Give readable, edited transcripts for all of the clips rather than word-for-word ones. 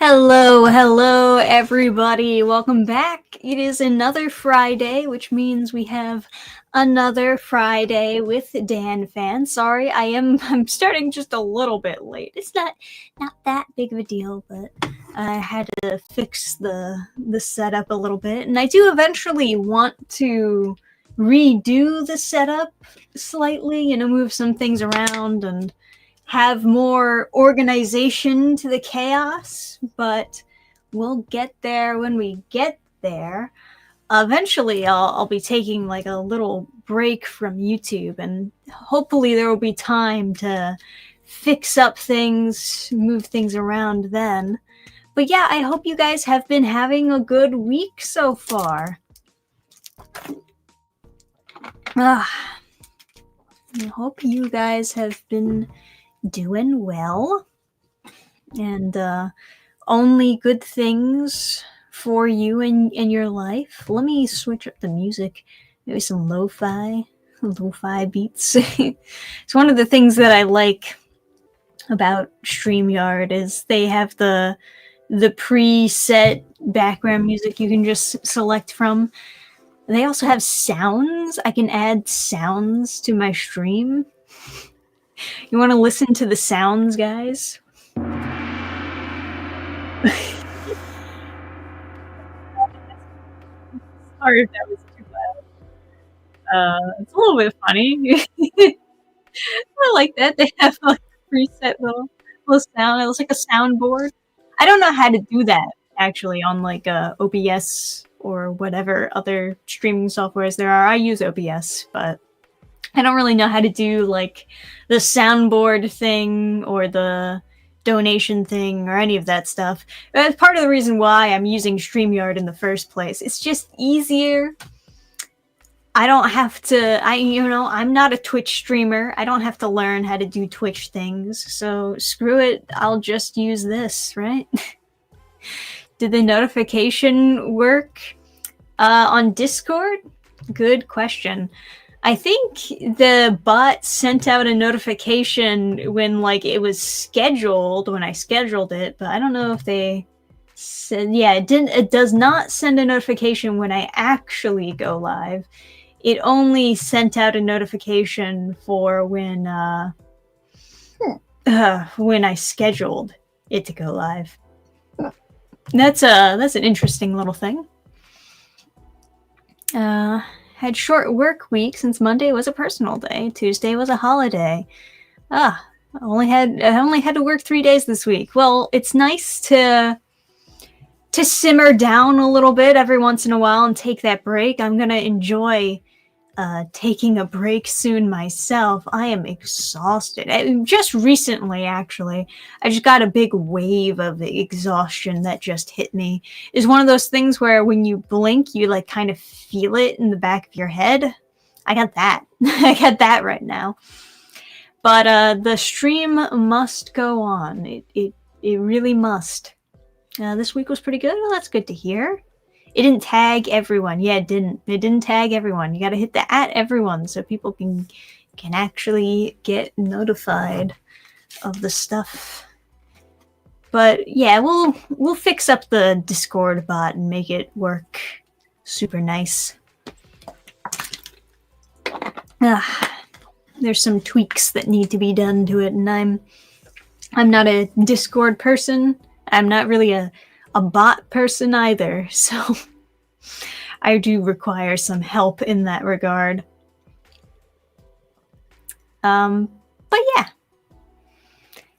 Hello, everybody. Welcome back. It is another Friday, which means we have another Friday with Dannphan. Sorry, I'm starting just a little bit late. It's not that big of a deal, but I had to fix the setup a little bit, and I do eventually want to redo the setup slightly, move some things around and have more organization to the chaos, but we'll get there when we get there. Eventually, I'll be taking like a little break from YouTube, and hopefully there will be time to fix up things, move things around then. But yeah, I hope you guys have been having a good week so far. I hope you guys have been doing well, and only good things for you in your life. Let me switch up the music, maybe some lo-fi beats. It's one of the things that I like about StreamYard is they have the preset background music you can just select from. They also have sounds. I can add sounds to my stream. You want to listen to the sounds, guys? Sorry if that was too loud. It's a little bit funny. I like that. They have like a preset little sound. It looks like a soundboard. I don't know how to do that actually on like OBS or whatever other streaming softwares there are. I use OBS, but I don't really know how to do like the soundboard thing or the donation thing or any of that stuff. That's part of the reason why I'm using StreamYard in the first place. It's just easier. I don't have to, I'm not a Twitch streamer. I don't have to learn how to do Twitch things. So screw it. I'll just use this, right? Did the notification work on Discord? Good question. I think the bot sent out a notification when like it was scheduled, when I scheduled it, but I don't know if they said, yeah, it does not send a notification when I actually go live. It only sent out a notification for when I scheduled it to go live. That's an interesting little thing. Had short work week since Monday was a personal day. Tuesday was a holiday. I only had to work 3 days this week. Well, it's nice to simmer down a little bit every once in a while and take that break. I'm gonna enjoy taking a break soon myself. I am exhausted. Just recently, actually, I just got a big wave of exhaustion that just hit me. It's one of those things where when you blink, you like kind of feel it in the back of your head. I got that. I got that right now. But the stream must go on. It really must. This week was pretty good. Well, that's good to hear. It didn't tag everyone. Yeah, it didn't. It didn't tag everyone. You got to hit the @everyone so people can actually get notified of the stuff. But yeah, we'll fix up the Discord bot and make it work super nice. There's some tweaks that need to be done to it, and I'm not a Discord person. I'm not really a bot person either, so I do require some help in that regard. But yeah,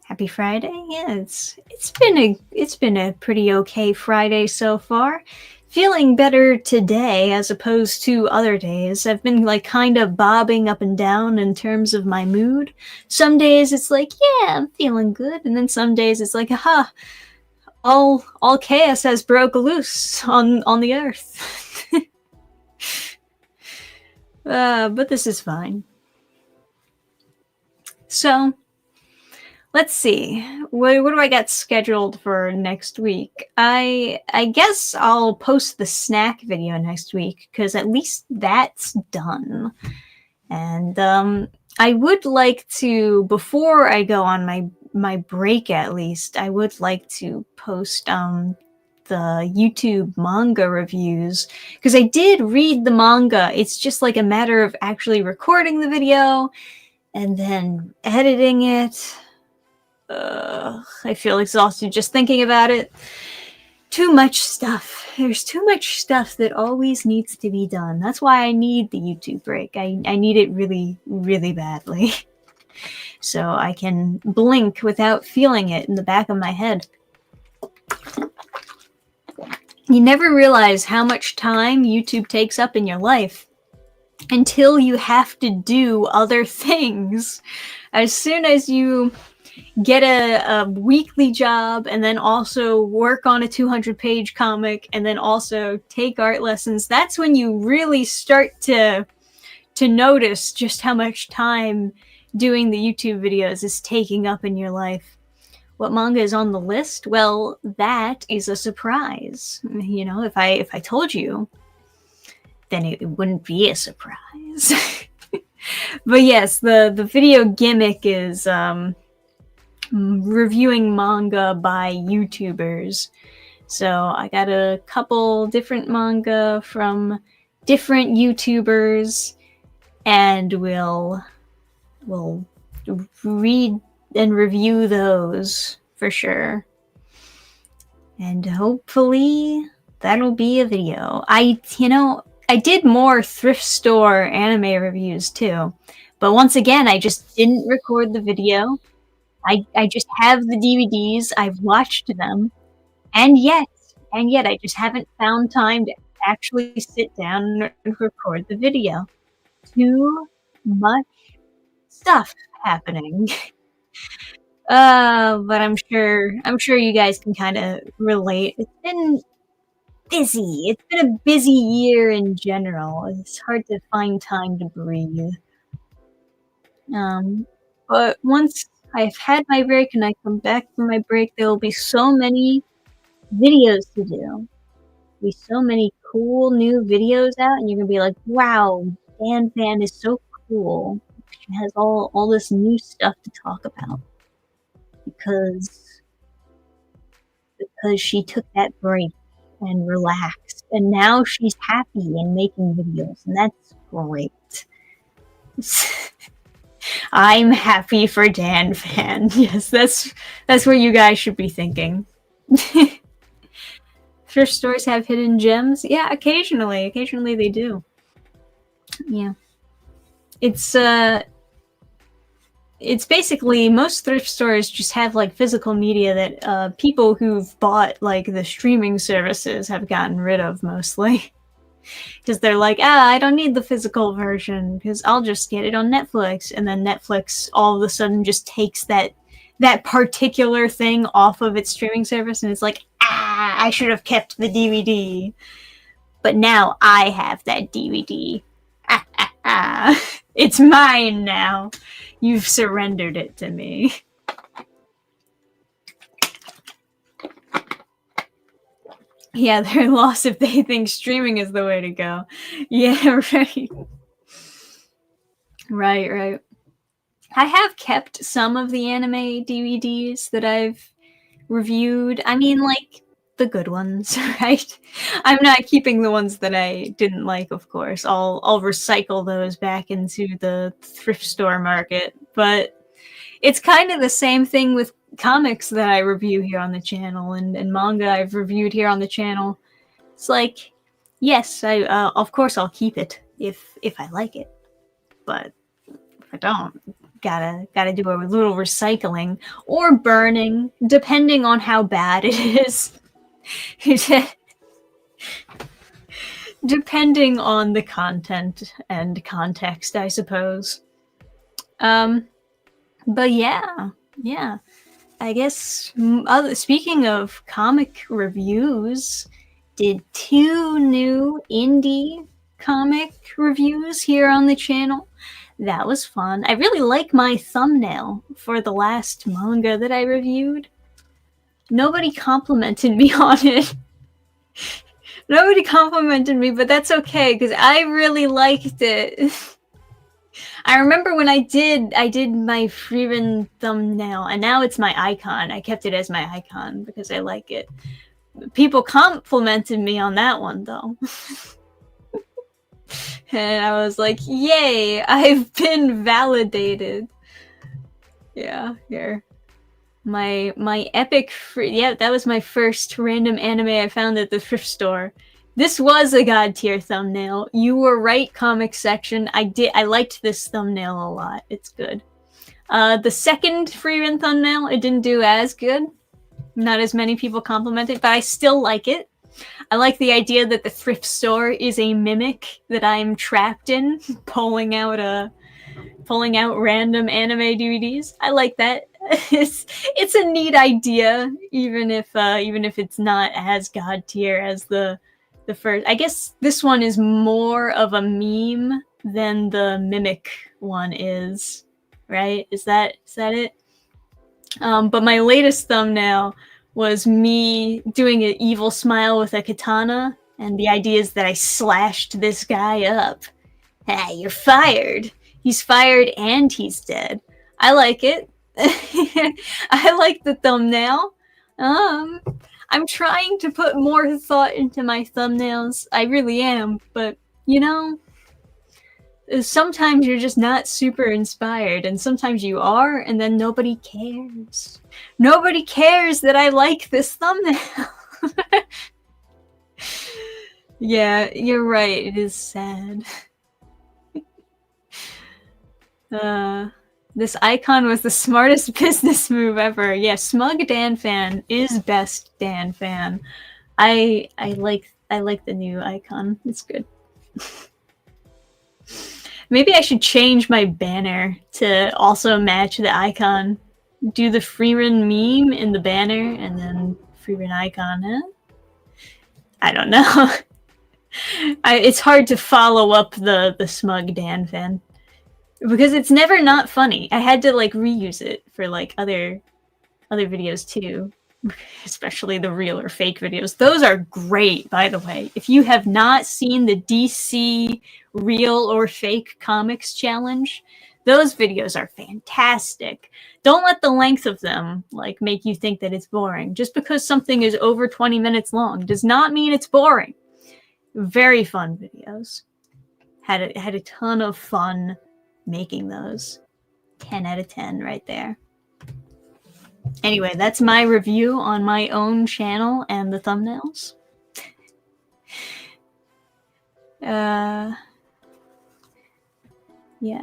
happy Friday. Yeah, it's been a pretty okay Friday so far. Feeling better today as opposed to other days. I've been like kind of bobbing up and down in terms of my mood. Some days it's like, yeah, I'm feeling good, and then some days it's like, aha, all chaos has broke loose on the earth. But this is fine. So let's see. What do I got scheduled for next week? I guess I'll post the snack video next week because at least that's done. And I would like to, before I go on my my break, at least, I would like to post the YouTube manga reviews, because I did read the manga. It's just like a matter of actually recording the video and then editing it. I feel exhausted just thinking about it. Too much stuff. There's too much stuff that always needs to be done. That's why I need the YouTube break. I need it really, really badly. So I can blink without feeling it in the back of my head. You never realize how much time YouTube takes up in your life until you have to do other things. As soon as you get a weekly job and then also work on a 200-page comic and then also take art lessons, that's when you really start to notice just how much time doing the YouTube videos is taking up in your life. What manga is on the list? Well, that is a surprise. You know, if I told you, then it wouldn't be a surprise. But yes, the video gimmick is reviewing manga by YouTubers. So I got a couple different manga from different YouTubers, and we'll read and review those for sure. And hopefully that'll be a video. I did more thrift store anime reviews too, but once again, I just didn't record the video. I just have the DVDs, I've watched them, and yet I just haven't found time to actually sit down and record the video. Too much stuff happening. But I'm sure you guys can kind of relate. It's been busy. It's been a busy year in general. It's hard to find time to breathe. But once I've had my break and I come back from my break, there will be so many videos to do. There'll be so many cool new videos out, and you're gonna be like, wow, Dannphan is so cool. She has all this new stuff to talk about. Because she took that break and relaxed, and now she's happy and making videos, and that's great. I'm happy for Dannphan. Yes, that's what you guys should be thinking. Thrift stores have hidden gems? Yeah, occasionally they do. Yeah. It's basically, most thrift stores just have like physical media that people who've bought like the streaming services have gotten rid of mostly. Because they're like, I don't need the physical version because I'll just get it on Netflix. And then Netflix all of a sudden just takes that particular thing off of its streaming service, and it's like, I should have kept the DVD. But now I have that DVD. It's mine now. You've surrendered it to me. Yeah, they're lost if they think streaming is the way to go. Yeah, right. Right. I have kept some of the anime DVDs that I've reviewed. I mean, like, the good ones, right? I'm not keeping the ones that I didn't like, of course. I'll recycle those back into the thrift store market. But it's kind of the same thing with comics that I review here on the channel, and manga I've reviewed here on the channel. It's like, yes, I of course I'll keep it if I like it, but if I don't, gotta do a little recycling or burning, depending on how bad it is. Depending on the content and context, I suppose. But yeah. I guess, speaking of comic reviews, did 2 new indie comic reviews here on the channel. That was fun. I really like my thumbnail for the last manga that I reviewed. Nobody complimented me on it. Nobody complimented me, but that's okay, because I really liked it. I remember when I did my Freeman thumbnail, and now it's my icon. I kept it as my icon because I like it. People complimented me on that one though. And I was like, yay, I've been validated. Yeah, here. My epic yeah, that was my first random anime I found at the thrift store. This was a god tier thumbnail. You were right, comic section. I liked this thumbnail a lot. It's good. The second free run thumbnail, it didn't do as good. Not as many people complimented, but I still like it. I like the idea that the thrift store is a mimic that I'm trapped in, pulling out random anime DVDs. I like that. It's a neat idea, even if it's not as god tier as the first. I guess this one is more of a meme than the mimic one is, right? Is that it? But my latest thumbnail was me doing an evil smile with a katana, and the idea is that I slashed this guy up. Hey, you're fired. He's fired and he's dead. I like it. I like the thumbnail. I'm trying to put more thought into my thumbnails. I really am, but you know, sometimes you're just not super inspired, and sometimes you are, and then nobody cares. Nobody cares that I like this thumbnail. Yeah, you're right. It is sad. This icon was the smartest business move ever. Yeah, smug Dannphan is best Dannphan. I like the new icon. It's good. Maybe I should change my banner to also match the icon. Do the Freerun meme in the banner and then Freerun icon, huh? I don't know. It's hard to follow up the smug Dannphan. Because it's never not funny. I had to like reuse it for like other videos too, especially the real or fake videos. Those are great, by the way. If you have not seen the DC real or fake comics challenge, those videos are fantastic. Don't let the length of them like make you think that it's boring. Just because something is over 20 minutes long does not mean it's boring. Very fun videos. Had a ton of fun making those. 10 out of 10 right there. Anyway, that's my review on my own channel and the thumbnails. Yeah,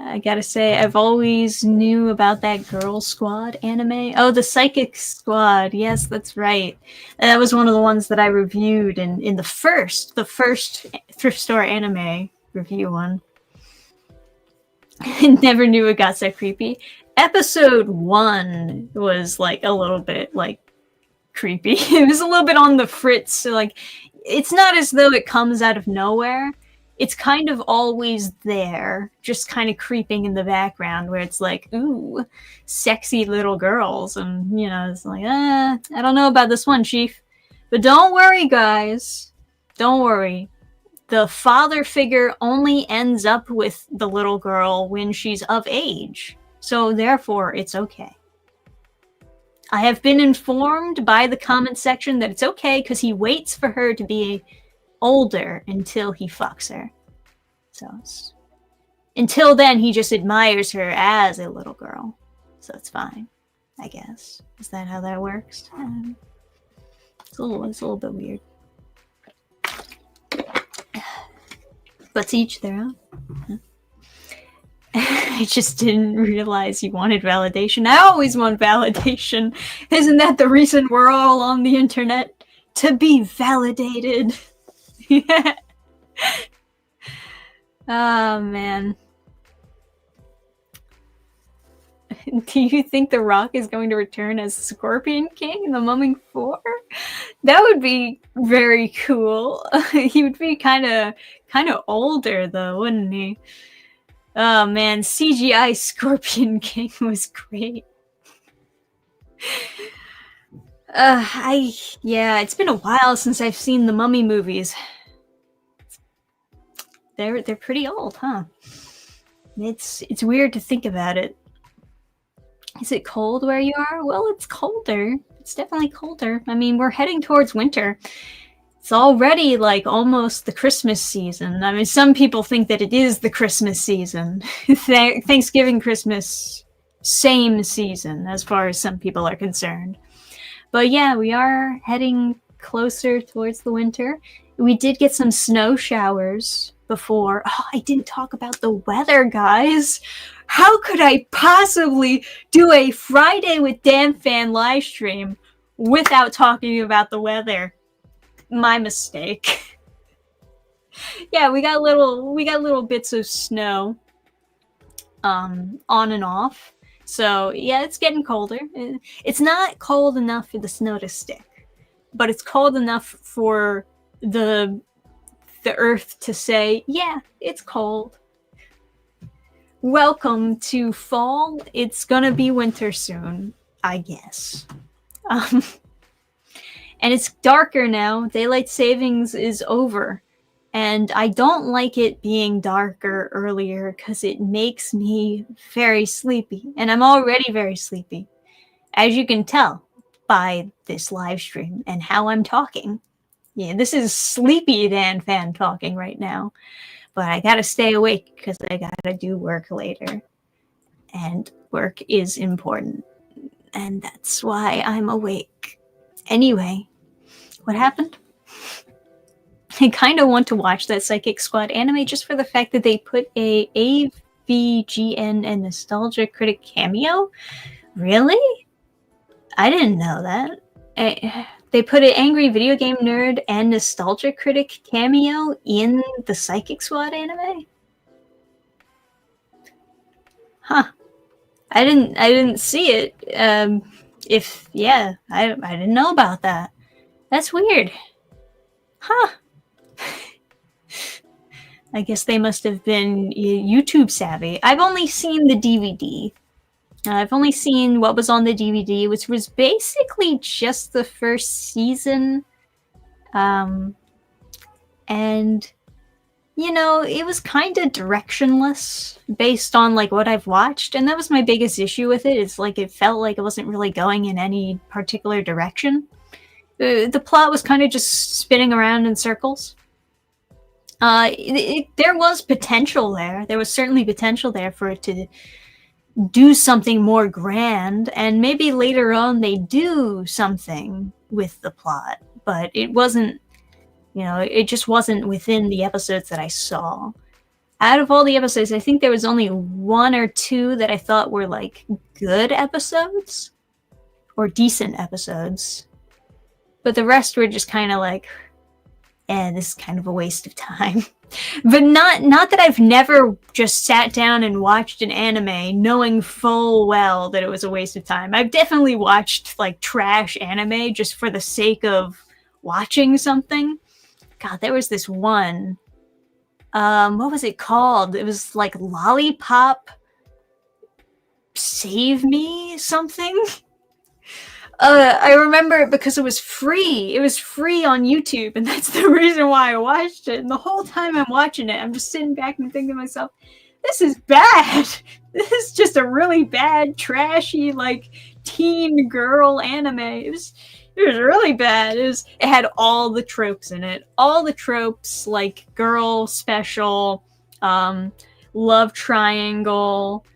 I gotta say, I've always knew about that Girl Squad anime. Oh, the Psychic Squad. Yes, that's right. That was one of the ones that I reviewed in the first thrift store anime review one. I never knew it got so creepy. Episode 1 was like a little bit like creepy. It was a little bit on the fritz. So like, it's not as though it comes out of nowhere. It's kind of always there, just kind of creeping in the background where it's like, ooh, sexy little girls. And, you know, it's like, I don't know about this one, Chief. But don't worry, guys. Don't worry. The father figure only ends up with the little girl when she's of age. So therefore, it's okay. I have been informed by the comment section that it's okay because he waits for her to be older until he fucks her. So until then, he just admires her as a little girl. So it's fine, I guess. Is that how that works? It's a little bit weird. But to each their own. I just didn't realize you wanted validation. I always want validation. Isn't that the reason we're all on the internet? To be validated. Yeah. Oh, man. Do you think The Rock is going to return as Scorpion King in The Mumming 4? That would be very cool. He would be kind of older, though, wouldn't he? Oh, man. CGI Scorpion King was great. Yeah, it's been a while since I've seen the Mummy movies. They're pretty old, huh? It's weird to think about it. Is it cold where you are? Well, it's colder. It's definitely colder. I mean, we're heading towards winter. It's already like almost the Christmas season. I mean, some people think that it is the Christmas season. Thanksgiving, Christmas, same season as far as some people are concerned. But yeah, we are heading closer towards the winter. We did get some snow showers before. Oh, I didn't talk about the weather, guys. How could I possibly do a Friday with Dannphan live stream without talking about the weather? My mistake. Yeah, we got little bits of snow on and off. So yeah, it's getting colder. It's not cold enough for the snow to stick, but it's cold enough for the earth to say, yeah, it's cold. Welcome to fall. It's gonna be winter soon, I guess. And it's darker now. Daylight savings is over. And I don't like it being darker earlier because it makes me very sleepy. And I'm already very sleepy, as you can tell by this live stream and how I'm talking. Yeah, this is sleepy Dannphan talking right now. But I gotta stay awake because I gotta do work later. And work is important. And that's why I'm awake. Anyway, what happened? I kind of want to watch that Psychic Squad anime just for the fact that they put a AVGN and Nostalgia Critic cameo. Really? I didn't know that. They put an Angry Video Game Nerd and Nostalgia Critic cameo in the Psychic Squad anime? Huh. I didn't see it. I didn't know about that. That's weird. Huh. I guess they must have been YouTube savvy. I've only seen the DVD. I've only seen what was on the DVD, which was basically just the first season. And, you know, it was kind of directionless based on, like, what I've watched. And that was my biggest issue with it. It's like it felt like it wasn't really going in any particular direction. The plot was kind of just spinning around in circles. There was potential there. There was certainly potential there for it to do something more grand, and maybe later on they do something with the plot, but it wasn't, you know, it just wasn't within the episodes that I saw. Out of all the episodes, I think there was only 1 or 2 that I thought were, like, good episodes, or decent episodes, but the rest were just kind of like, this is kind of a waste of time. But not that I've never just sat down and watched an anime knowing full well that it was a waste of time. I've definitely watched, like, trash anime just for the sake of watching something. God, there was this one. What was it called? It was like Lollipop Save Me something? I remember it because it was free. It was free on YouTube, and that's the reason why I watched it. And the whole time I'm watching it, I'm just sitting back and thinking to myself, this is bad. This is just a really bad, trashy, like, teen girl anime. It was really bad. It had all the tropes in it. All the tropes, like girl special, love triangle,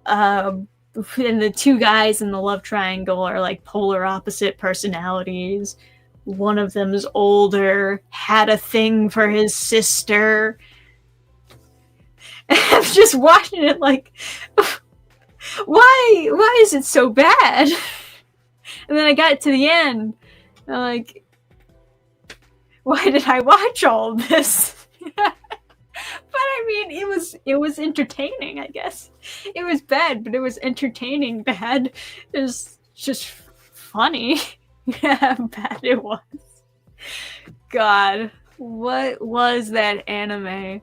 and the 2 guys in the love triangle are like polar opposite personalities. One of them is older, had a thing for his sister. And I'm just watching it like, why is it so bad? And then I got to the end, and I'm like, why did I watch all this? But I mean, it was entertaining, I guess. It was bad, but it was entertaining. Bad. It was just funny. Yeah, how bad it was. God, what was that anime?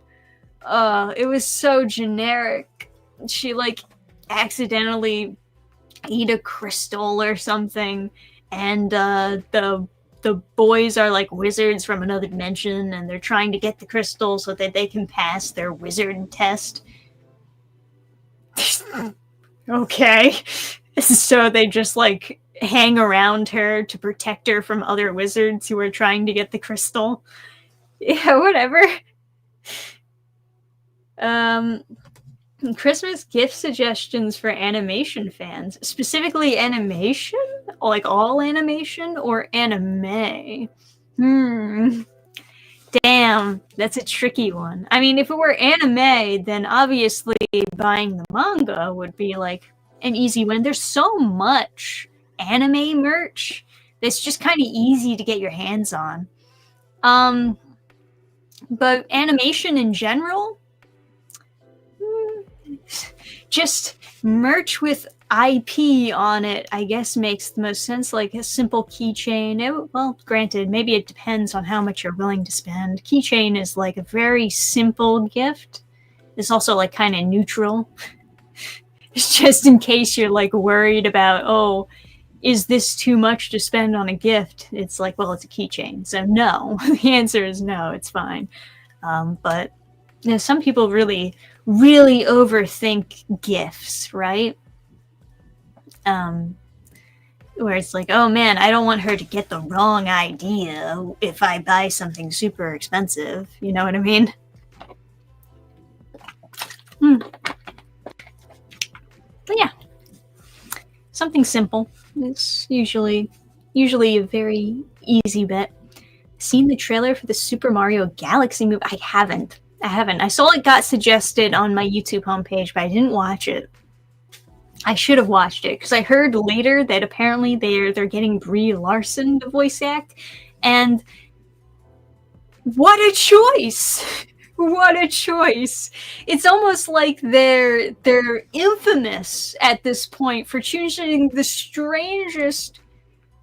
It was so generic. She, like, accidentally eat a crystal or something, and the boys are like wizards from another dimension, and they're trying to get the crystal so that they can pass their wizard test. Okay. So they just, like, hang around her to protect her from other wizards who are trying to get the crystal. Yeah, whatever. Christmas gift suggestions for animation fans. Specifically animation? Like all animation or anime? Damn, that's a tricky one. I mean, if it were anime, then obviously buying the manga would be like an easy win. There's so much anime merch that's just kind of easy to get your hands on. But animation in general, just merch with IP on it, I guess, makes the most sense. Like a simple keychain. Well, granted, maybe it depends on how much you're willing to spend. Keychain is like a very simple gift. It's also like kind of neutral. It's just in case you're like worried about, oh, is this too much to spend on a gift? It's like, well, it's a keychain. So no, the answer is no, it's fine. But you know, some people really overthink gifts, right? Where it's like, oh man, I don't want her to get the wrong idea if I buy something super expensive. You know what I mean? But yeah, something simple. It's usually a very easy bet. Seen the trailer for the Super Mario Galaxy movie? I haven't. I saw it got suggested on my YouTube homepage, but I didn't watch it. I should have watched it because I heard later that apparently they're getting Brie Larson to voice act, and what a choice! What a choice! It's almost like they're infamous at this point for choosing the strangest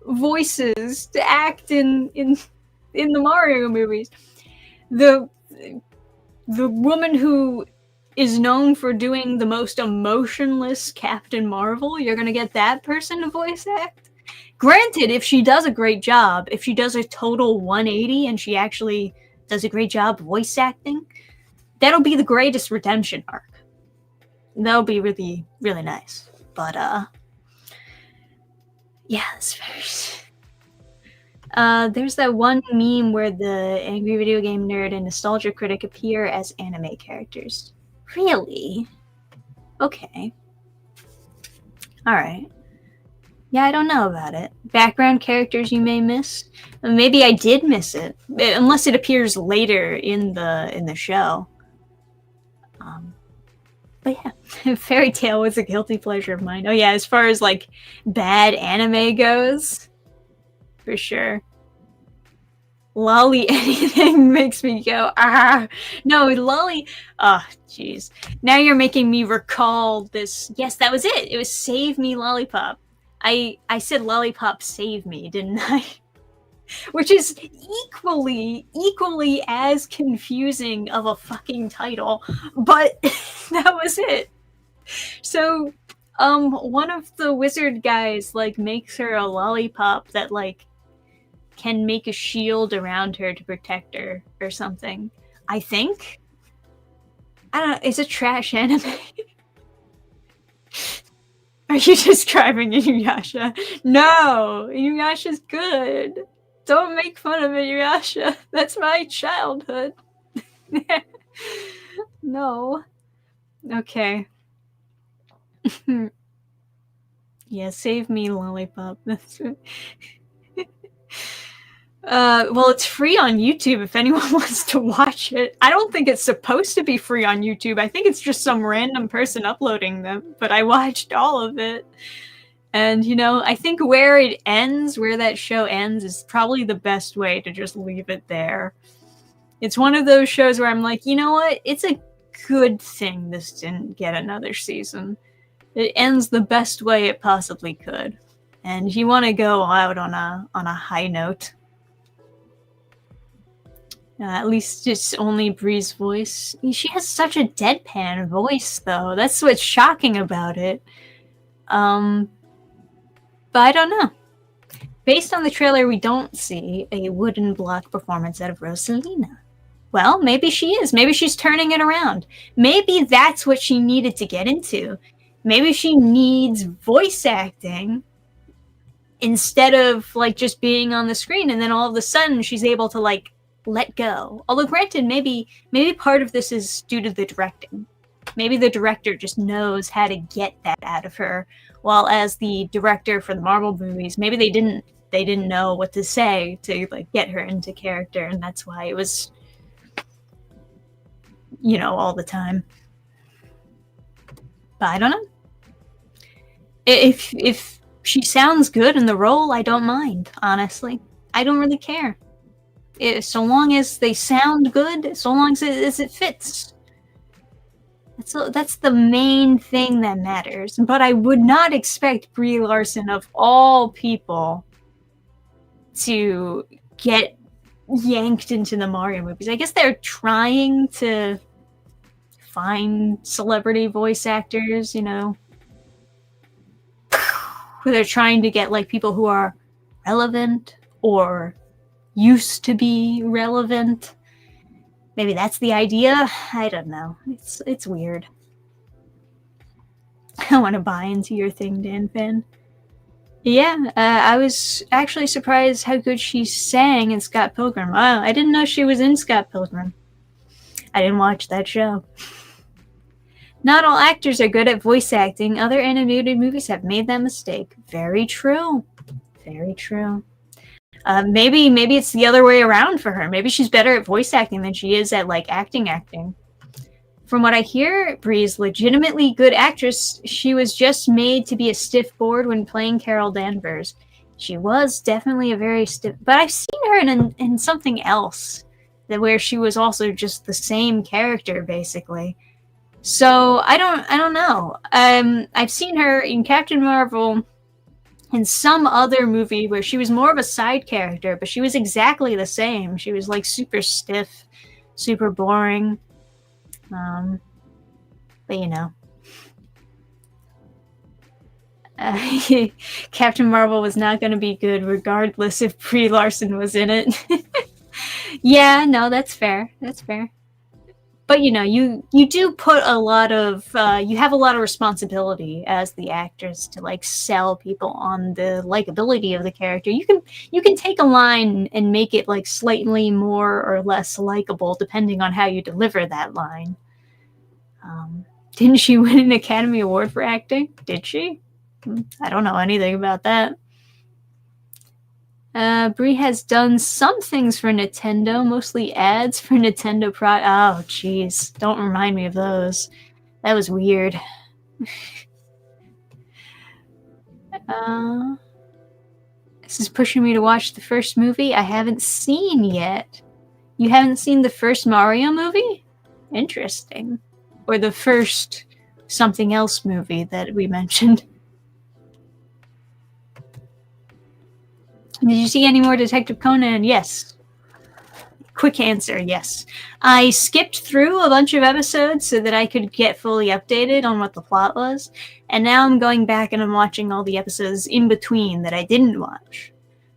voices to act in the Mario movies. The woman who is known for doing the most emotionless Captain Marvel, you're gonna get that person to voice act? Granted, if she does a great job, if she does a total 180 and she actually does a great job voice acting, that'll be the greatest redemption arc. That'll be really, really nice. But, yeah, it's very... there's that one meme where the angry video game nerd and nostalgia critic appear as anime characters. Really? Okay. Alright. Yeah, I don't know about it. Background characters you may miss? Maybe I did miss it. Unless it appears later in the show. But yeah, Fairy Tail was a guilty pleasure of mine. Oh yeah, as far as like bad anime goes, for sure. Lolly anything makes me go, ah. No, Lolly, oh, jeez. Now you're making me recall this. Yes, that was it. It was Save Me Lollipop. I said Lollipop Save Me, didn't I? Which is equally as confusing of a fucking title, but that was it. So, one of the wizard guys, like, makes her a lollipop that, like, can make a shield around her to protect her or something. I think. I don't know. It's a trash anime. Are you describing Inuyasha? No! Inuyasha's good. Don't make fun of Inuyasha. That's my childhood. No. Okay. Yeah, save me, Lollipop. That's well, it's free on YouTube if anyone wants to watch it. I don't think it's supposed to be free on YouTube. I think it's just some random person uploading them, but I watched all of it. And, you know, I think where it ends, where that show ends, is probably the best way to just leave it there. It's one of those shows where I'm like, you know what? It's a good thing this didn't get another season. It ends the best way it possibly could. And you want to go out on a high note. At least it's only Bree's voice. She has such a deadpan voice, though. That's what's shocking about it. But I don't know. Based on the trailer, we don't see a wooden block performance out of Rosalina. Well, maybe she is. Maybe she's turning it around. Maybe that's what she needed to get into. Maybe she needs voice acting instead of like just being on the screen, and then all of a sudden she's able to like let go. Although granted, maybe part of this is due to the directing. Maybe the director just knows how to get that out of her, while as the director for the Marvel movies, maybe they didn't know what to say to like get her into character, and that's why it was, you know, all the time. But I don't know. If she sounds good in the role, I don't mind, honestly. I don't really care. So long as they sound good, so long as it fits. That's the main thing that matters. But I would not expect Brie Larson, of all people, to get yanked into the Mario movies. I guess they're trying to find celebrity voice actors, you know. They're trying to get like people who are relevant or used to be relevant. Maybe that's the idea. I don't know. It's weird. I want to buy into your thing, Dannphan. Yeah, I was actually surprised how good she sang in Scott Pilgrim. Wow, I didn't know she was in Scott Pilgrim. I didn't watch that show. Not all actors are good at voice acting. Other animated movies have made that mistake. Very true. Very true. Maybe it's the other way around for her. Maybe she's better at voice acting than she is at like acting. From what I hear, Brie's legitimately good actress. She was just made to be a stiff board when playing Carol Danvers. She was definitely a very stiff, but I've seen her in something else that where she was also just the same character basically. So I don't know. I've seen her in Captain Marvel, in some other movie where she was more of a side character, but she was exactly the same. She was like super stiff, super boring. But you know, Captain Marvel was not going to be good regardless if Brie Larson was in it. Yeah, no, that's fair. That's fair. But you know, you do put a lot of you have a lot of responsibility as the actress to like sell people on the likability of the character. You can take a line and make it like slightly more or less likable depending on how you deliver that line. Didn't she win an Academy Award for acting? Did she? I don't know anything about that. Brie has done some things for Nintendo, mostly ads for Nintendo Oh, jeez. Don't remind me of those. That was weird. This is pushing me to watch the first movie I haven't seen yet. You haven't seen the first Mario movie? Interesting. Or the first something else movie that we mentioned. Did you see any more Detective Conan? Yes. Quick answer, yes. I skipped through a bunch of episodes so that I could get fully updated on what the plot was, and now I'm going back and I'm watching all the episodes in between that I didn't watch.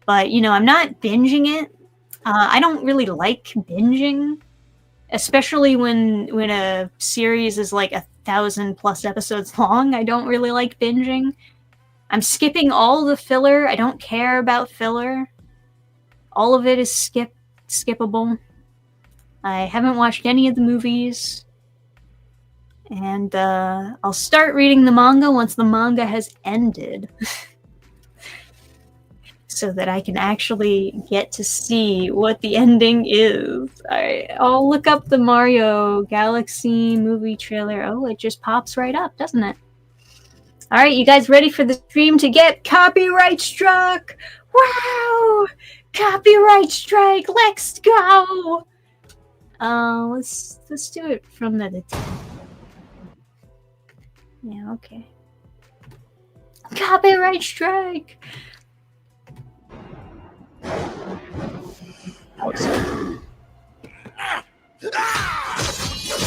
But, you know, I'm not binging it. I don't really like binging, especially when a series is like 1,000+ episodes long. I don't really like binging. I'm skipping all the filler. I don't care about filler. All of it is skippable. I haven't watched any of the movies. And I'll start reading the manga once the manga has ended. So that I can actually get to see what the ending is. I'll look up the Mario Galaxy movie trailer. Oh, it just pops right up, doesn't it? Alright, you guys ready for the stream to get copyright struck? Wow! Copyright strike! Let's go! Let's do it from the... Yeah, okay. Copyright strike!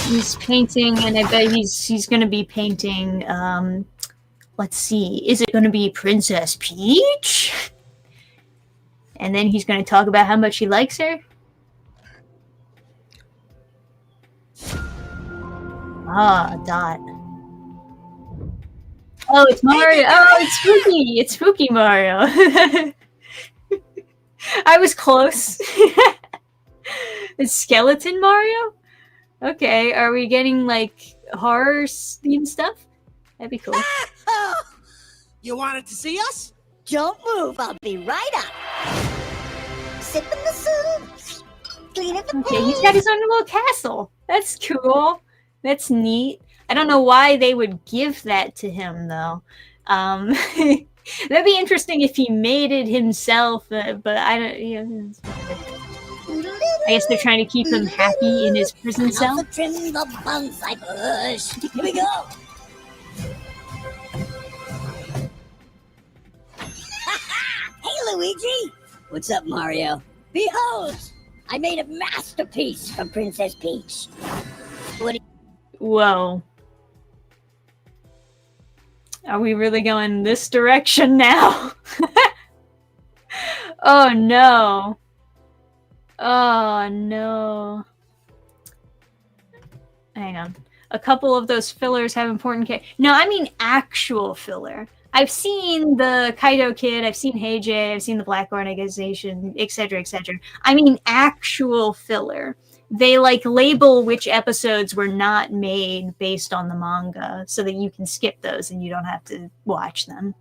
He's painting, and I bet he's gonna be painting, let's see, is it gonna be Princess Peach? And then he's gonna talk about how much he likes her? Ah, Dot. Oh, it's Mario. Oh, it's spooky. It's spooky Mario. I was close. It's Skeleton Mario? Okay, are we getting like horror themed stuff? That'd be cool. You wanted to see us? Don't move, I'll be right up. Sip in the soup. Clean up the Okay, he's got his own little castle. That's cool. That's neat. I don't know why they would give that to him, though. That'd be interesting if he made it himself, but I don't. You know, I guess they're trying to keep him happy in his prison cell. Also trim the bonsai bush. Here we go. Hey, Luigi. What's up, Mario? Behold, I made a masterpiece for Princess Peach. What? Whoa. Are we really going this direction now? Oh no. Oh no. Hang on. A couple of those fillers have important No, I mean actual filler. I've seen the Kaido Kid, I've seen Hey J, I've seen the Black Organization, etc., etc. I mean actual filler. They like label which episodes were not made based on the manga so that you can skip those and you don't have to watch them.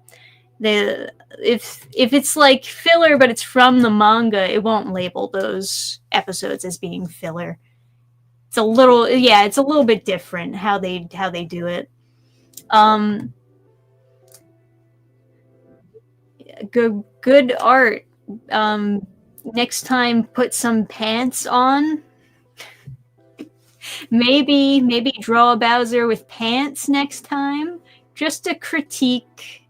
If it's like filler but it's from the manga, it won't label those episodes as being filler. It's a little bit different how they do it. Good art. Next time put some pants on. Maybe draw Bowser with pants next time. Just a critique.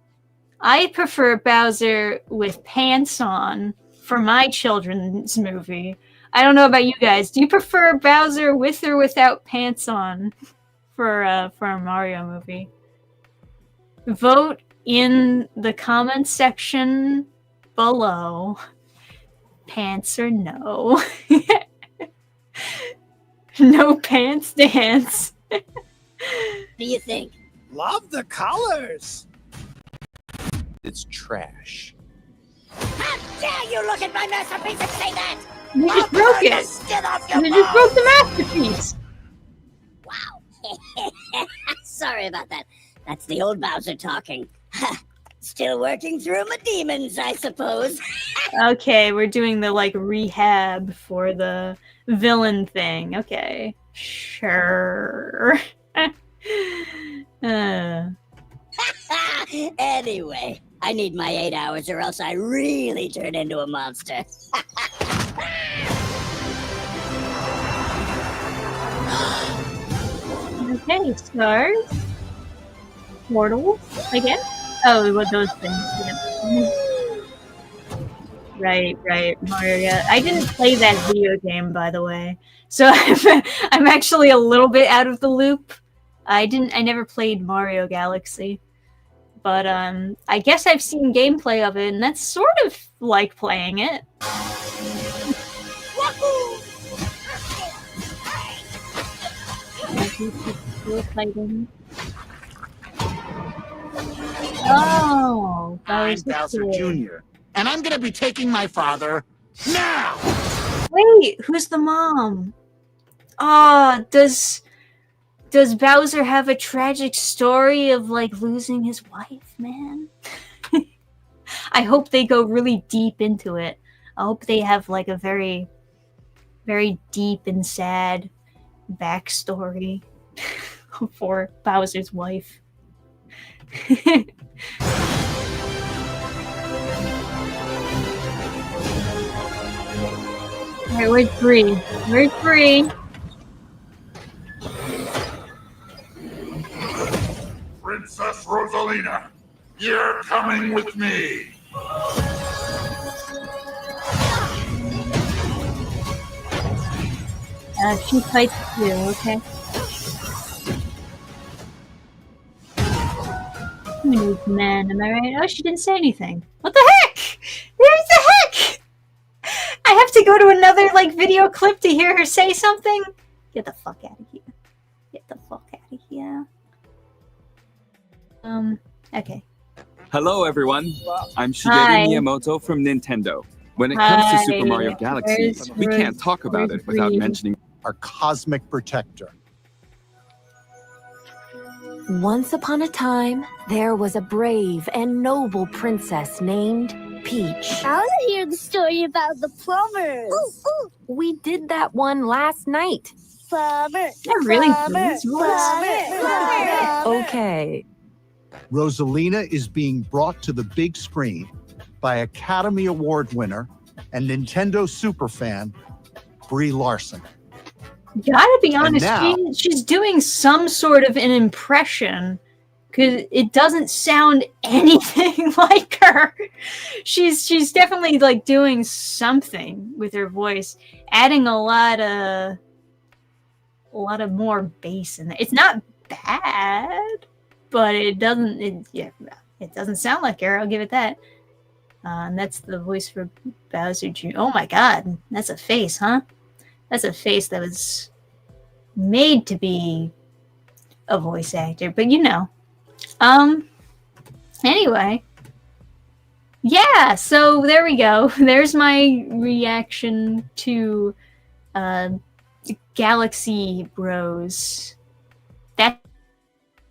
I prefer Bowser with pants on for my children's movie. I don't know about you guys. Do you prefer Bowser with or without pants on for a Mario movie? Vote in the comments section below. Pants or no. No pants dance. What do you think? Love the colors. It's trash. How dare you look at my masterpiece and say that? You just broke it. You just broke the masterpiece. Wow. Sorry about that. That's the old Bowser talking. Still working through my demons, I suppose. Okay, we're doing the like rehab for the villain thing. Okay, sure. Anyway, I need my 8 hours or else I really turn into a monster. Okay, stars. Portals, I guess? Oh, what those things. Yeah. Right, Mario. Yeah. I didn't play that video game, by the way. So I'm actually a little bit out of the loop. I never played Mario Galaxy. But I guess I've seen gameplay of it, and that's sort of like playing it. Oh, I'm Bowser Jr., and I'm gonna be taking my father now! Wait, who's the mom? Oh, does Bowser have a tragic story of like losing his wife, man? I hope they go really deep into it. I hope they have like a very, very deep and sad backstory for Bowser's wife. Alright, where's Bree? Where's Bree? Princess Rosalina, you're coming with me. She fights too, okay. Who needs men, am I right? Oh, she didn't say anything. What the heck? There's the heck! I have to go to another, like, video clip to hear her say something? Get the fuck out of here. Get the fuck out of here. Yeah. Okay. Hello, everyone. I'm Shigeru Hi. Miyamoto from Nintendo. When it comes to Super Mario Hi. Galaxy, we can't talk about where's it without Bree? mentioning Our cosmic protector. Once upon a time, there was a brave and noble princess named Peach. I want to hear the story about the plumbers. We did that one last night. Plumber. That really plumber, Bree's voice. plumber. Okay. Rosalina is being brought to the big screen by Academy Award winner and Nintendo superfan Brie Larson. Gotta be honest, now- she's doing some sort of an impression because it doesn't sound anything like her. She's definitely like doing something with her voice, adding a lot of more bass in there. It's not bad, but it doesn't sound like her. I'll give it that. And that's the voice for Bowser Jr. Oh my God, that's a face, huh? That's a face that was made to be a voice actor, but you know. Anyway. Yeah, so there we go. There's my reaction to Galaxy Bros. That's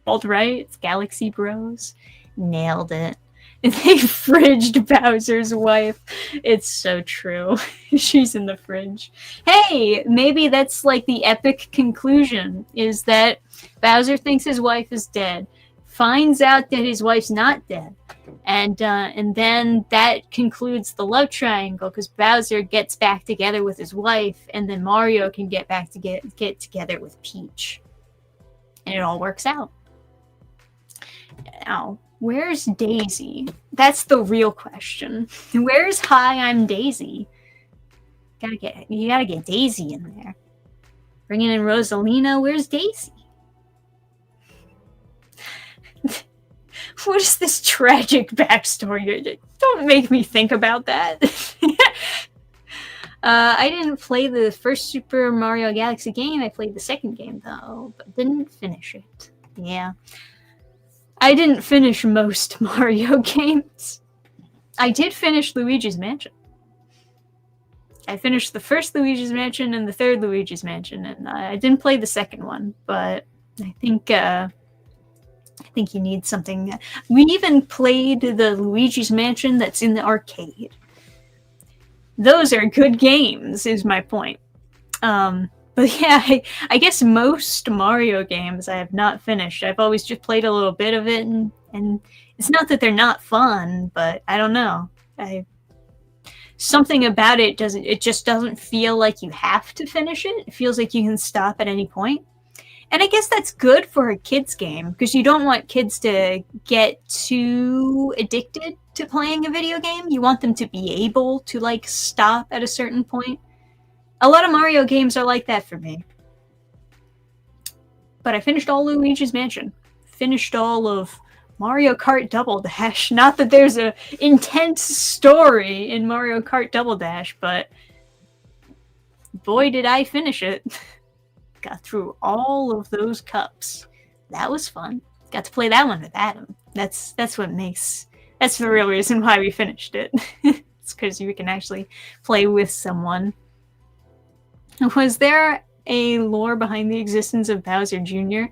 called right? It's Galaxy Bros. Nailed it. They fridged Bowser's wife. It's so true. She's in the fridge. Hey, maybe that's like the epic conclusion, is that Bowser thinks his wife is dead, finds out that his wife's not dead, and then that concludes the love triangle, because Bowser gets back together with his wife, and then Mario can get back to get together with Peach. And it all works out. Now, where's Daisy? That's the real question. Where's Hi, I'm Daisy? You gotta get Daisy in there. Bringing in Rosalina. Where's Daisy? What is this tragic backstory? Don't make me think about that. I didn't play the first Super Mario Galaxy game. I played the second game though, but didn't finish it. Yeah. I didn't finish most Mario games. I did finish Luigi's Mansion. I finished the first Luigi's Mansion and the third Luigi's Mansion, and I didn't play the second one, but I think you need something. We even played the Luigi's Mansion that's in the arcade. Those are good games, is my point. But yeah, I guess most Mario games I have not finished. I've always just played a little bit of it, and it's not that they're not fun, but I don't know. Something about it just doesn't feel like you have to finish it. It feels like you can stop at any point. And I guess that's good for a kid's game, because you don't want kids to get too addicted to playing a video game. You want them to be able to like stop at a certain point. A lot of Mario games are like that for me. But I finished all Luigi's Mansion. Finished all of Mario Kart Double Dash. Not that there's a intense story in Mario Kart Double Dash, but boy did I finish it. Got through all of those cups. That was fun. Got to play that one with Adam. That's the real reason why we finished it. It's because you can actually play with someone. Was there a lore behind the existence of Bowser Jr.?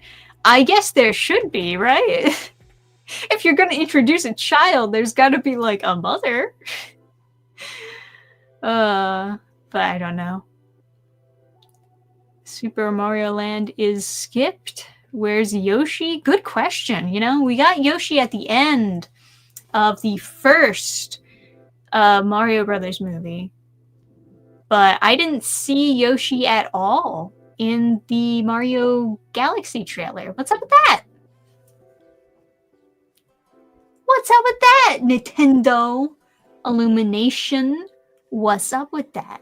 I guess there should be, right? If you're going to introduce a child, there's got to be like a mother. But I don't know. Super Mario Land is skipped. Where's Yoshi? Good question. You know, we got Yoshi at the end of the first Mario Brothers movie. But I didn't see Yoshi at all in the Mario Galaxy trailer. What's up with that? What's up with that, Nintendo Illumination? What's up with that?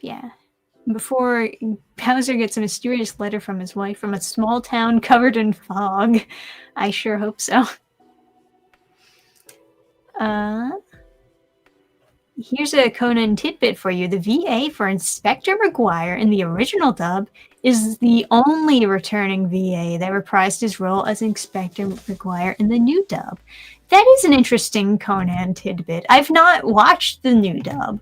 Yeah. Before Bowser gets a mysterious letter from his wife from a small town covered in fog. I sure hope so. Here's a Conan tidbit for you. The VA for Inspector McGuire in the original dub is the only returning VA that reprised his role as Inspector McGuire in the new dub. That is an interesting Conan tidbit. I've not watched the new dub.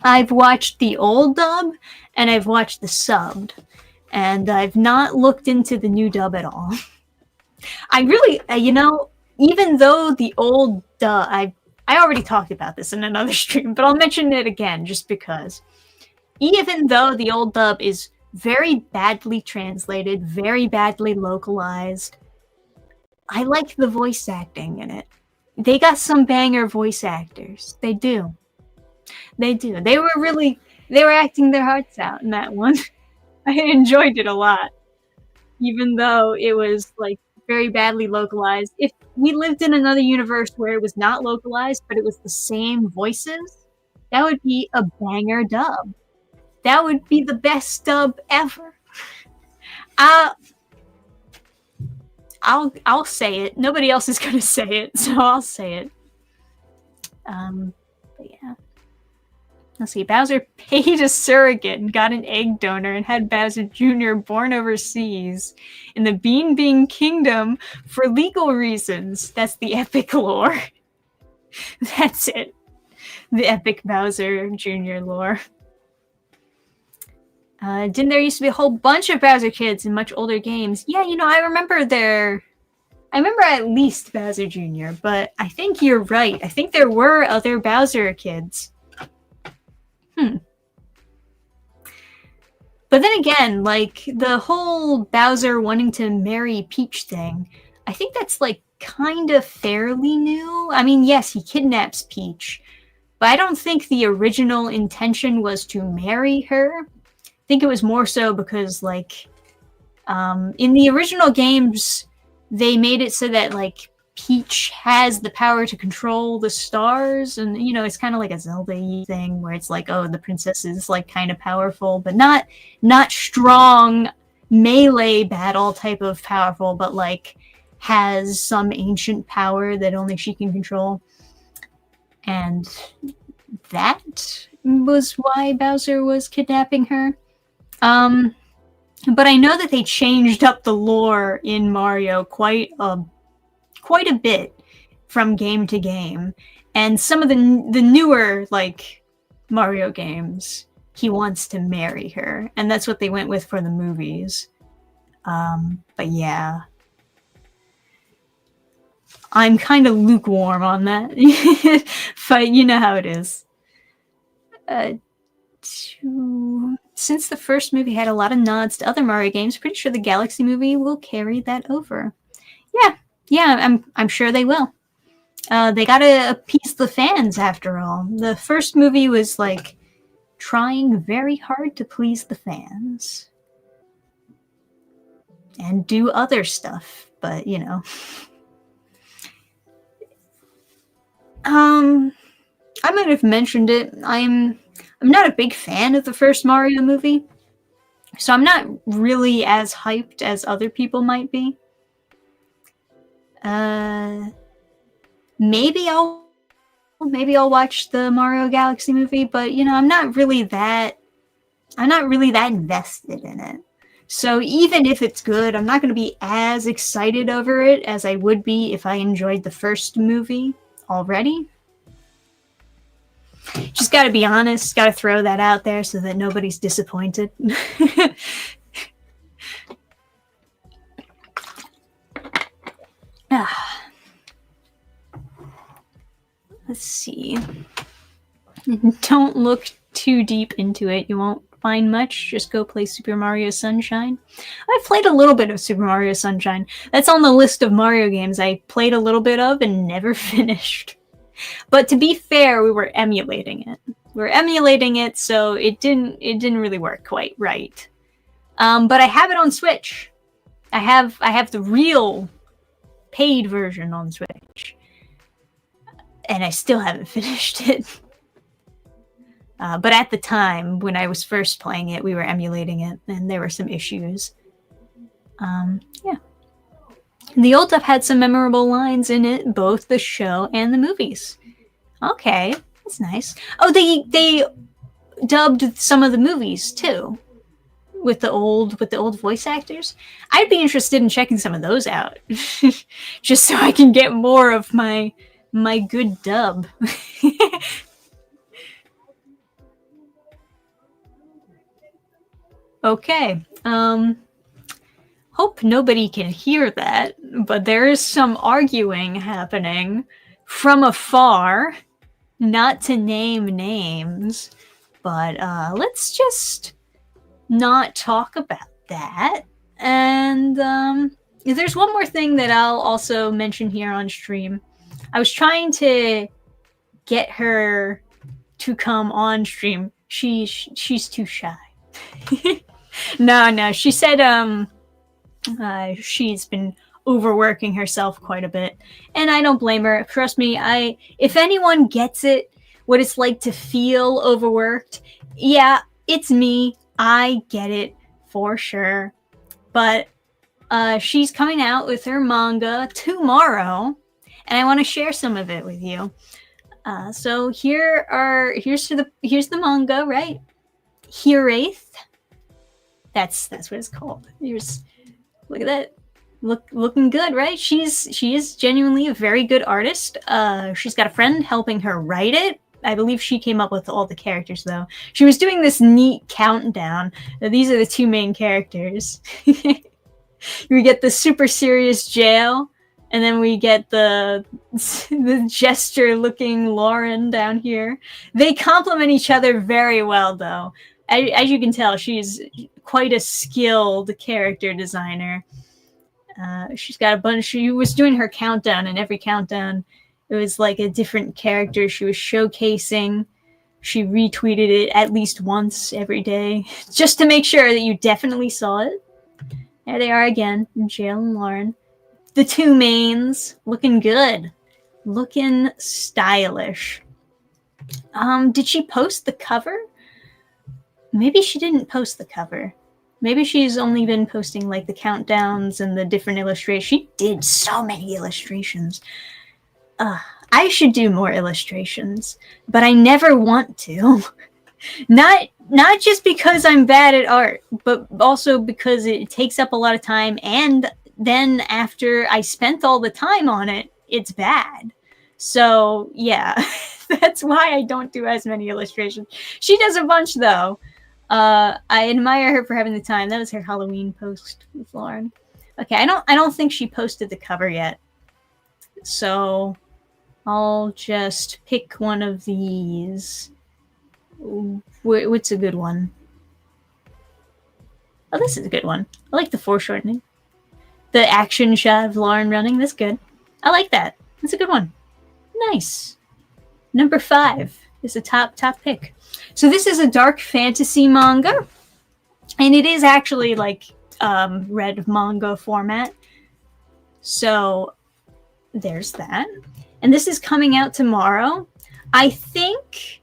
I've watched the old dub, and I've watched the subbed. And I've not looked into the new dub at all. I really, even though the old dub, I already talked about this in another stream, but I'll mention it again just because. Even though the old dub is very badly translated, very badly localized, I like the voice acting in it. They got some banger voice actors. They do. They do. They were acting their hearts out in that one. I enjoyed it a lot. Even though it was like very badly localized. If we lived in another universe where it was not localized, but it was the same voices, that would be a banger dub. That would be the best dub ever. I'll say it. Nobody else is gonna say it, so I'll say it. But yeah. Let's see. Bowser paid a surrogate and got an egg donor and had Bowser Jr. born overseas in the Bean Bean Kingdom for legal reasons. That's the epic lore. That's it. The epic Bowser Jr. lore. Didn't there used to be a whole bunch of Bowser kids in much older games? Yeah, I remember at least Bowser Jr., but I think you're right. I think there were other Bowser kids. But then again, like, the whole Bowser wanting to marry Peach thing, I think that's, like, kind of fairly new. I mean, yes, he kidnaps Peach, but I don't think the original intention was to marry her. I think it was more so because, like, in the original games, they made it so that, like, Peach has the power to control the stars, and it's kind of like a Zelda-y thing where it's like, oh, the princess is like kind of powerful, but not strong melee battle type of powerful, but like has some ancient power that only she can control. And that was why Bowser was kidnapping her. But I know that they changed up the lore in Mario quite a bit from game to game, and some of the newer like Mario games, he wants to marry her, and that's what they went with for the movies. But yeah, I'm kind of lukewarm on that. But you know how it is. Since the first movie had a lot of nods to other Mario games, pretty sure the Galaxy movie will carry that over. Yeah, I'm sure they will. They gotta appease the fans, after all. The first movie was, like, trying very hard to please the fans. And do other stuff, but, I might have mentioned it. I'm not a big fan of the first Mario movie, so I'm not really as hyped as other people might be. Maybe I'll watch the Mario Galaxy movie, but I'm not really that invested in it. So even if it's good, I'm not going to be as excited over it as I would be if I enjoyed the first movie already. Just got to be honest, got to throw that out there so that nobody's disappointed. Let's see. Don't look too deep into it. You won't find much. Just go play Super Mario Sunshine. I played a little bit of Super Mario Sunshine. That's on the list of Mario games I played a little bit of and never finished. But to be fair, we were emulating it. So it didn't really work quite right. But I have it on Switch. I have the real paid version on Switch, and I still haven't finished it. But at the time when I was first playing it, we were emulating it, and there were some issues. Yeah. The old stuff had some memorable lines in it, both the show and the movies. Okay, That's nice. Oh, they dubbed some of the movies too with the old voice actors. I'd be interested in checking some of those out, just so I can get more of my good dub. Okay. Hope nobody can hear that, but there is some arguing happening from afar. Not to name names, but let's just not talk about that. And there's one more thing that I'll also mention here on stream. I was trying to get her to come on stream. She's too shy. No, she said she's been overworking herself quite a bit, and I don't blame her. Trust me, if anyone gets it, what it's like to feel overworked, yeah, it's me. I get it for sure. But she's coming out with her manga tomorrow, and I want to share some of it with you. So here's the manga, right? Hiraeth. That's what it's called. Look at that. Looking good, right? She is genuinely a very good artist. She's got a friend helping her write it. I believe she came up with all the characters, though. She was doing this neat countdown. These are the two main characters. We get the super serious Jail, and then we get the jester-looking Lauren down here. They complement each other very well, though. As you can tell, she's quite a skilled character designer. She's got a bunch. She was doing her countdown, and every countdown, it was like a different character she was showcasing. She retweeted it at least once every day, just to make sure that you definitely saw it. There they are again, Jail and Lauren. The two mains, looking good. Looking stylish. Did she post the cover? Maybe she didn't post the cover. Maybe she's only been posting like the countdowns and the different illustrations. She did so many illustrations. I should do more illustrations, but I never want to. Not just because I'm bad at art, but also because it takes up a lot of time, and then after I spent all the time on it, it's bad. So yeah, that's why I don't do as many illustrations. She does a bunch though. I admire her for having the time. That was her Halloween post with Lauren. Okay, I don't think she posted the cover yet. So I'll just pick one of these. What's a good one? Oh, this is a good one. I like the foreshortening. The action shot of Lauren running. That's good. I like that. That's a good one. Nice. Number 5 is a top pick. So this is a dark fantasy manga, and it is actually like red manga format. So there's that. And this is coming out tomorrow. I think,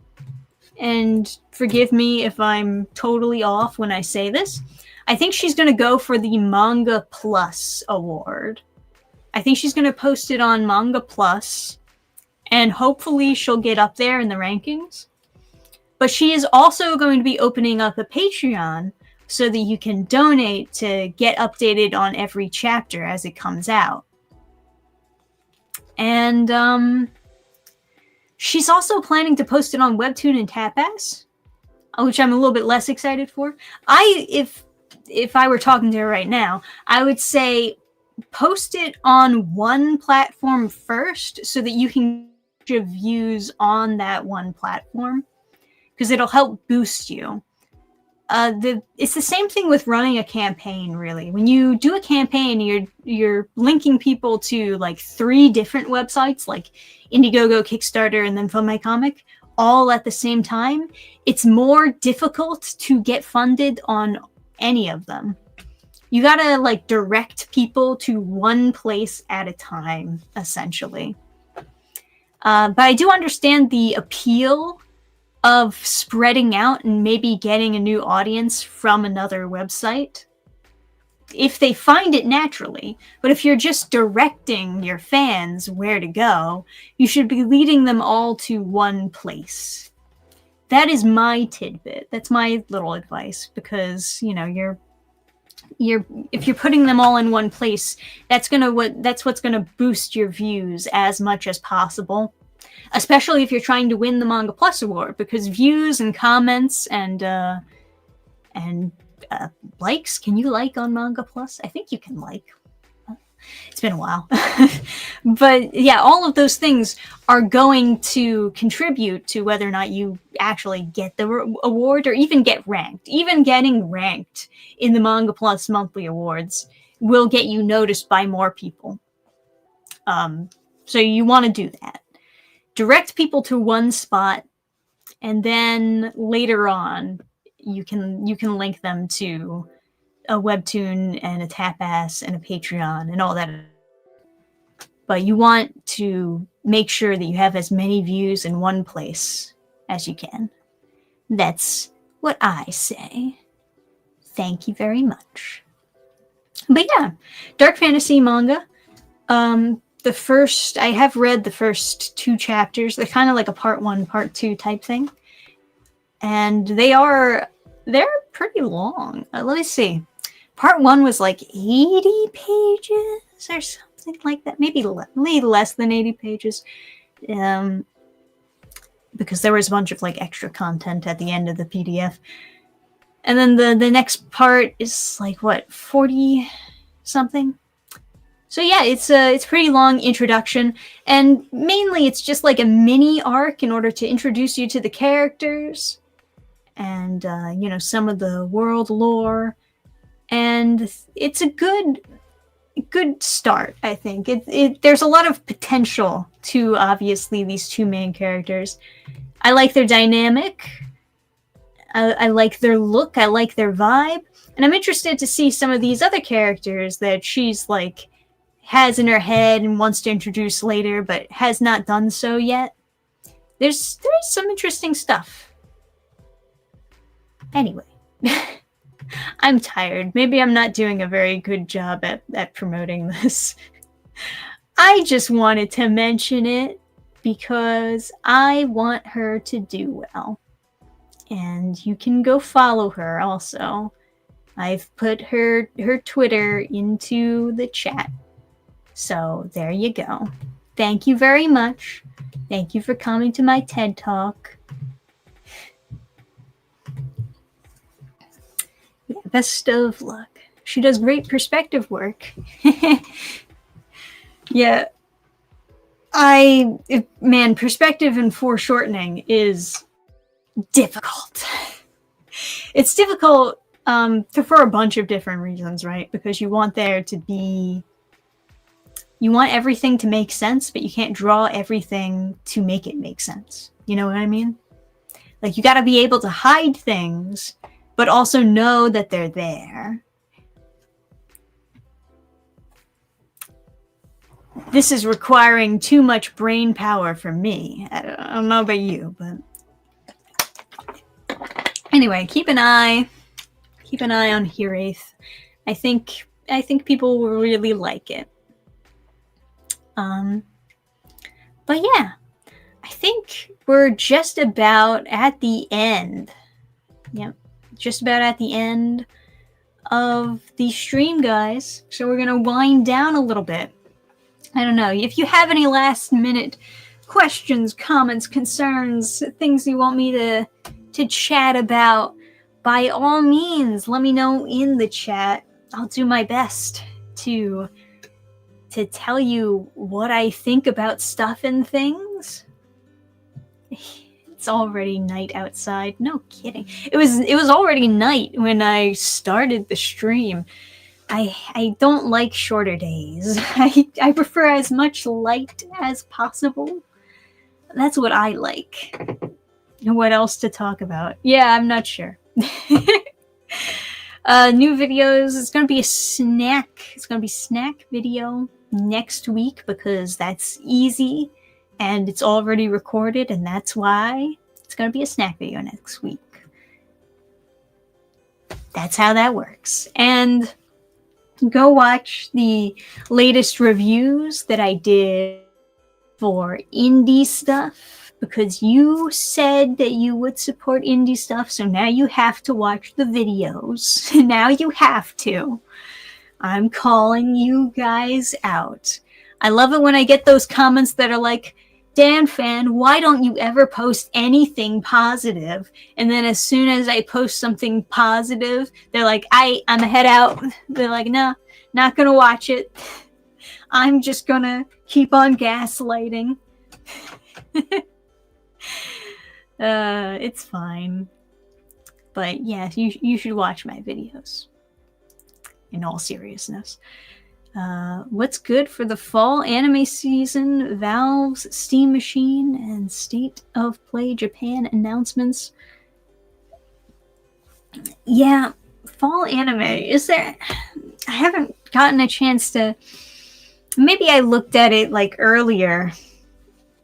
and forgive me if I'm totally off when I say this, I think she's going to go for the Manga Plus award. I think she's going to post it on Manga Plus, and hopefully she'll get up there in the rankings. But she is also going to be opening up a Patreon so that you can donate to get updated on every chapter as it comes out. And she's also planning to post it on Webtoon and Tapas, which I'm a little bit less excited for. If I were talking to her right now, I would say post it on one platform first so that you can get views on that one platform, because it'll help boost you. It's the same thing with running a campaign, really. When you do a campaign, you're linking people to like 3 different websites, like Indiegogo, Kickstarter, and then FundMyComic, all at the same time. It's more difficult to get funded on any of them. You gotta like direct people to one place at a time, essentially. But I do understand the appeal of spreading out and maybe getting a new audience from another website. if they find it naturally. But if you're just directing your fans where to go, you should be leading them all to one place. That is my tidbit. That's my little advice, because, you know, if you're putting them all in one place, that's what's gonna boost your views as much as possible. Especially if you're trying to win the Manga Plus award, because views and comments and likes. Can you like on Manga Plus? I think you can like. It's been a while. But yeah, all of those things are going to contribute to whether or not you actually get the award or even get ranked. Even getting ranked in the Manga Plus monthly awards will get you noticed by more people. So you want to do that. Direct people to one spot, and then later on you can link them to a webtoon and a Tapass and a Patreon and all that. But you want to make sure that you have as many views in one place as you can. That's what I say. Thank you very much. But yeah, dark fantasy manga. I have read the first 2 chapters. They're kind of like a part 1, part 2 type thing. And they're pretty long. Let me see. Part 1 was like 80 pages or something like that. Maybe less than 80 pages. Because there was a bunch of like extra content at the end of the PDF. And then the next part is like, what, 40 something? So yeah, it's pretty long introduction, and mainly it's just like a mini arc in order to introduce you to the characters and you know, some of the world lore, and it's a good start. I think there's a lot of potential to, obviously, these 2 main characters. I like their dynamic. I like their look. I like their vibe, and I'm interested to see some of these other characters that she's like has in her head and wants to introduce later, but has not done so yet. There's some interesting stuff. Anyway, I'm tired. Maybe I'm not doing a very good job at promoting this. I just wanted to mention it because I want her to do well. And you can go follow her also. I've put her Twitter into the chat. So there you go. Thank you very much. Thank you for coming to my TED Talk. Yeah, best of luck. She does great perspective work. Yeah. Man, perspective and foreshortening is difficult. It's difficult for a bunch of different reasons, right? Because you want everything to make sense, but you can't draw everything to make it make sense. You know what I mean? Like, you got to be able to hide things, but also know that they're there. This is requiring too much brain power from me. I don't know about you, but anyway, keep an eye on Hearath. I think people will really like it. But yeah, I think we're just about at the end. Yep, just about at the end of the stream, guys. So we're gonna wind down a little bit. I don't know, if you have any last minute questions, comments, concerns, things you want me to chat about, by all means, let me know in the chat. I'll do my best to tell you what I think about stuff and things. It's already night outside. No kidding. It was already night when I started the stream. I don't like shorter days. I prefer as much light as possible. That's what I like. And what else to talk about? Yeah, I'm not sure. New videos. It's gonna be a snack. It's gonna be snack video next week because that's easy and it's already recorded, and that's why it's gonna be a snack video next week. That's how that works. And go watch the latest reviews that I did for indie stuff, because you said that you would support indie stuff, so now you have to watch the videos. Now you have to. I'm calling you guys out. I love it when I get those comments that are like, Dannphan, why don't you ever post anything positive? And then as soon as I post something positive, they're like, I'm head out. They're like, no, not gonna watch it. I'm just gonna keep on gaslighting. It's fine. But yeah, you should watch my videos. In all seriousness. What's good for the fall anime season? Valve's Steam Machine and State of Play Japan announcements. Yeah, fall anime. Is there... I haven't gotten a chance to... Maybe I looked at it like earlier.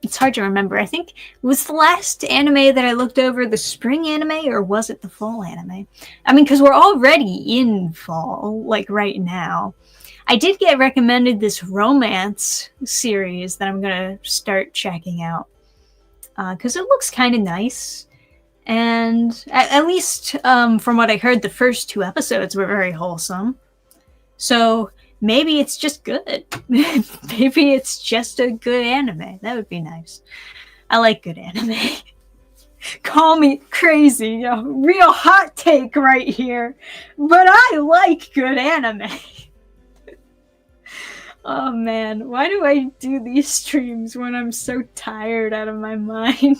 It's hard to remember. I think, was the last anime that I looked over the spring anime, or was it the fall anime? I mean, because we're already in fall, like right now. I did get recommended this romance series that I'm going to start checking out. Because it looks kind of nice. And at least from what I heard, the first 2 episodes were very wholesome. So maybe it's just good. Maybe it's just a good anime. That would be nice. I like good anime. Call me crazy, a real hot take right here. But I like good anime. Oh man, why do I do these streams when I'm so tired out of my mind?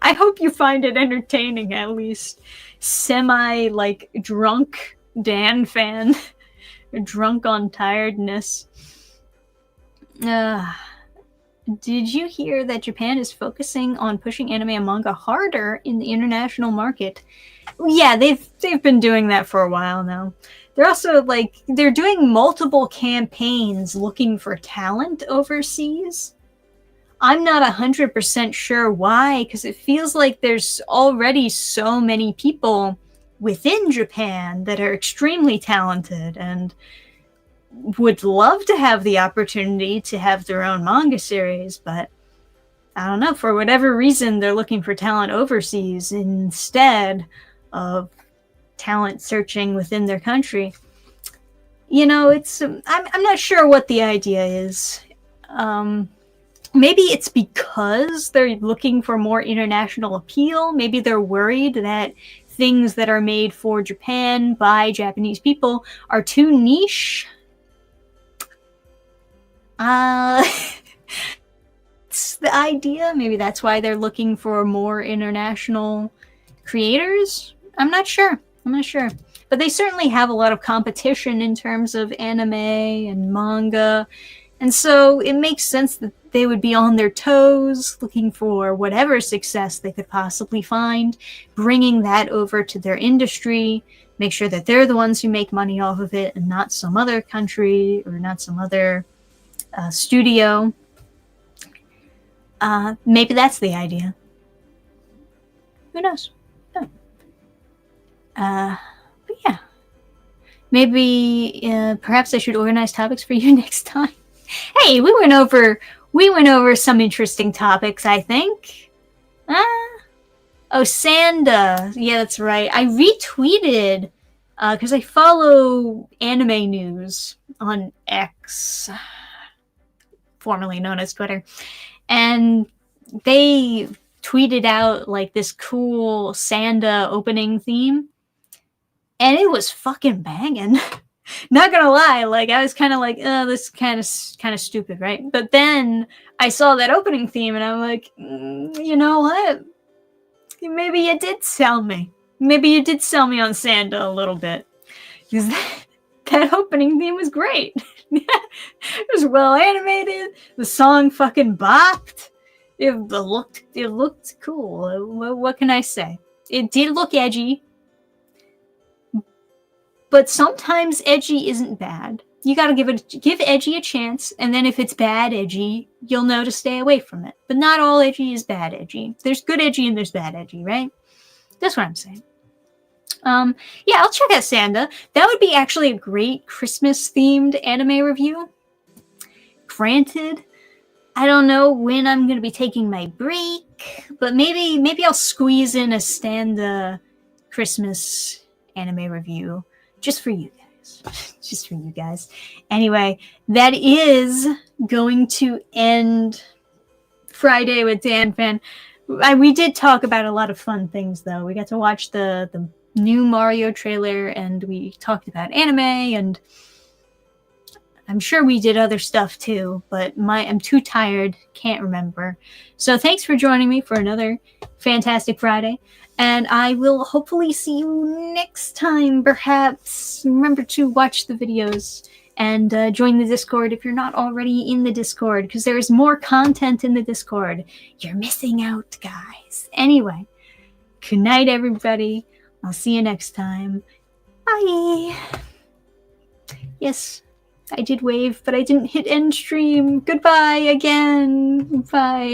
I hope you find it entertaining, at least. Semi, like, drunk Dannphan. Drunk on tiredness. Did you hear that Japan is focusing on pushing anime and manga harder in the international market? Yeah, they've been doing that for a while now. They're also they're doing multiple campaigns looking for talent overseas. I'm not 100% sure why, because it feels like there's already so many people within Japan that are extremely talented and would love to have the opportunity to have their own manga series, but I don't know, for whatever reason they're looking for talent overseas instead of talent searching within their country. You know, it's I'm not sure what the idea is. Maybe it's because they're looking for more international appeal. Maybe they're worried that things that are made for Japan by Japanese people are too niche. It's the idea. Maybe that's why they're looking for more international creators. I'm not sure. But they certainly have a lot of competition in terms of anime and manga. And so it makes sense that they would be on their toes, looking for whatever success they could possibly find, bringing that over to their industry, make sure that they're the ones who make money off of it and not some other country or not some other studio. Maybe that's the idea. Who knows? But yeah. Maybe perhaps I should organize topics for you next time. Hey, we went over some interesting topics, I think. Oh, Sanda. Yeah, that's right. I retweeted because I follow anime news on X, formerly known as Twitter, and they tweeted out this cool Sanda opening theme, and it was fucking banging. Not gonna lie, I was kind of oh, this is kind of stupid, right? But then I saw that opening theme, and I'm like, you know what? Maybe you did sell me. Maybe you did sell me on Sanda a little bit, because that opening theme was great. It was well animated. The song fucking bopped. It looked cool. What can I say? It did look edgy. But sometimes edgy isn't bad. You gotta give edgy a chance, and then if it's bad edgy, you'll know to stay away from it. But not all edgy is bad edgy. There's good edgy and there's bad edgy, right? That's what I'm saying. Yeah, I'll check out Sanda. That would be actually a great Christmas-themed anime review. Granted, I don't know when I'm going to be taking my break, but maybe I'll squeeze in a Standa Christmas anime review just for you guys. Just for you guys. Anyway, that is going to end Friday with Dannphan. We did talk about a lot of fun things, though. We got to watch the new Mario trailer, and we talked about anime, and I'm sure we did other stuff too, but I'm too tired, can't remember. So thanks for joining me for another fantastic Friday, and I will hopefully see you next time, perhaps. Remember to watch the videos and join the Discord if you're not already in the Discord, because there is more content in the Discord. You're missing out, guys. Anyway, good night, everybody. I'll see you next time. Bye. Yes, I did wave, but I didn't hit end stream. Goodbye again. Bye.